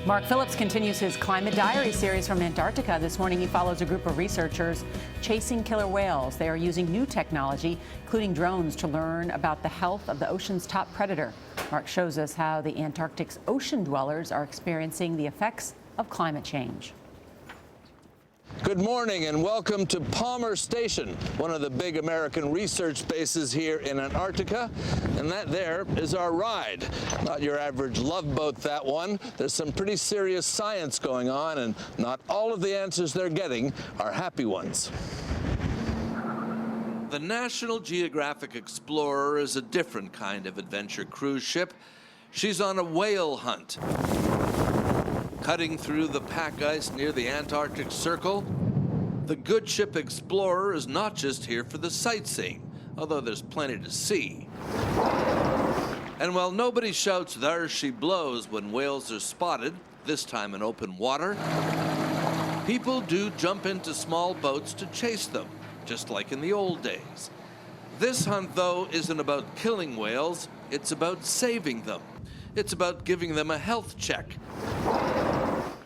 Mark Phillips continues his Climate Diaries series from Antarctica. This morning he follows a group of researchers chasing killer whales. They are using new technology, including drones, to learn about the health of the ocean's top predator. Mark shows us how the Antarctic's ocean dwellers are experiencing the effects of climate change. Good morning and welcome to Palmer Station, one of the big American research bases here in Antarctica. And that there is our ride. Not your average love boat, that one. There's some pretty serious science going on, and not all of the answers they're getting are happy ones. The National Geographic Explorer is a different kind of adventure cruise ship. She's on a whale hunt. Cutting through the pack ice near the Antarctic Circle, the good ship Explorer is not just here for the sightseeing, although there's plenty to see. And while nobody shouts, "There she blows," when whales are spotted, this time in open water, people do jump into small boats to chase them, just like in the old days. This hunt, though, isn't about killing whales, it's about saving them. It's about giving them a health check.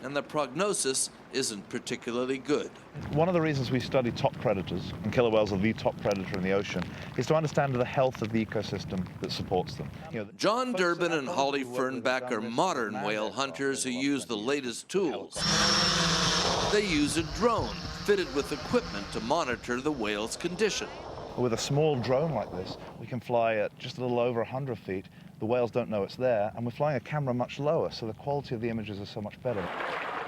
And the prognosis isn't particularly good. One of the reasons we study top predators, and killer whales are the top predator in the ocean, is to understand the health of the ecosystem that supports them. John Durbin and Holly Fernbeck are modern whale hunters who use the latest tools. They use a drone fitted with equipment to monitor the whale's condition. With a small drone like this, we can fly at just a little over 100 feet. The whales don't know it's there, and we're flying a camera much lower, so the quality of the images are so much better.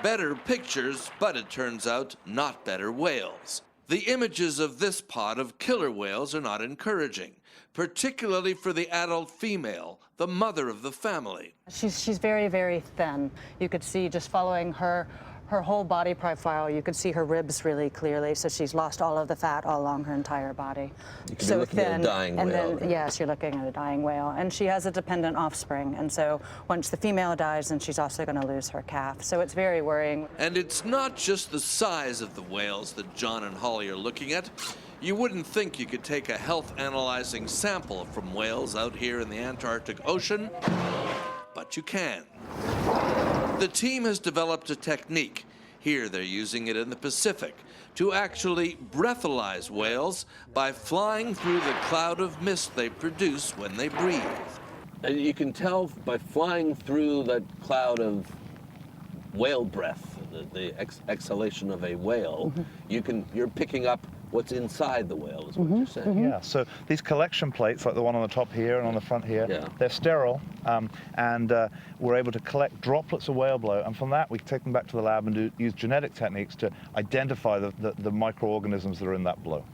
Better pictures, but it turns out not better whales. The images of this pod of killer whales are not encouraging, particularly for the adult female, the mother of the family. She's very, very thin. You could see, just following her whole body profile, you could see her ribs really clearly, so she's lost all of the fat all along her entire body. You could be looking at a dying whale. Then, yes, you're looking at a dying whale. And she has a dependent offspring, and so once the female dies, then she's also going to lose her calf. So it's very worrying. And it's not just the size of the whales that John and Holly are looking at. You wouldn't think you could take a health analyzing sample from whales out here in the Antarctic Ocean, but you can. The team has developed a technique. Here they're using it in the Pacific to actually breathalyze whales by flying through the cloud of mist they produce when they breathe. And you can tell by flying through that cloud of whale breath, the exhalation of a whale, you're picking up what's inside the whale, is what you're saying. Yeah, so these collection plates, like the one on the top here and on the front here, they're sterile, and we're able to collect droplets of whale blow, and from that we take them back to the lab and use genetic techniques to identify the microorganisms that are in that blow.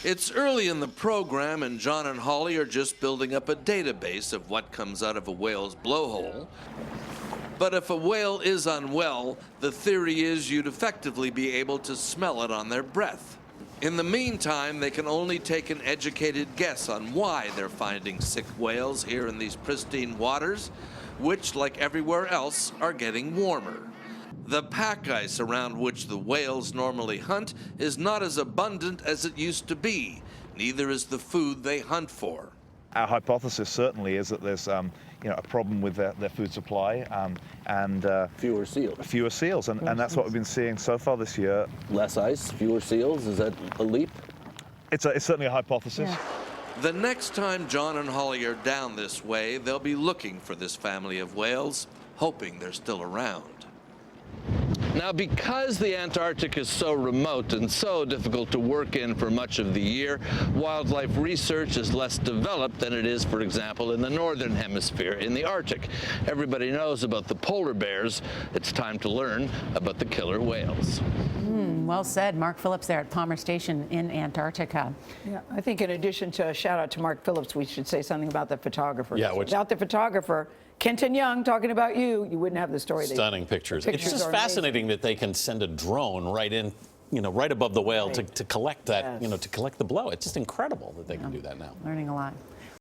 It's early in the program, and John and Holly are just building up a database of what comes out of a whale's blowhole. But if a whale is unwell, the theory is you'd effectively be able to smell it on their breath. In the meantime, they can only take an educated guess on why they're finding sick whales here in these pristine waters, which, like everywhere else, are getting warmer. The pack ice around which the whales normally hunt is not as abundant as it used to be. Neither is the food they hunt for. Our hypothesis certainly is that there's a problem with their food supply and Fewer seals. Fewer seals, and that's what we've been seeing so far this year. Less ice, fewer seals, is that a leap? It's certainly a hypothesis. Yeah. The next time John and Holly are down this way, they'll be looking for this family of whales, hoping they're still around. Now, because the Antarctic is so remote and so difficult to work in for much of the year, wildlife research is less developed than it is, for example, in the northern hemisphere, in the Arctic. Everybody knows about the polar bears. It's time to learn about the killer whales. Well said. Mark Phillips there at Palmer Station in Antarctica. Yeah, I think in addition to a shout out to Mark Phillips, we should say something about the photographer. Yeah, without the photographer, Kenton Young talking about you wouldn't have the story. Stunning pictures. It's just fascinating that they can send a drone right in, right above the whale to collect that, to collect the blow. It's just incredible that they can do that now. Learning a lot.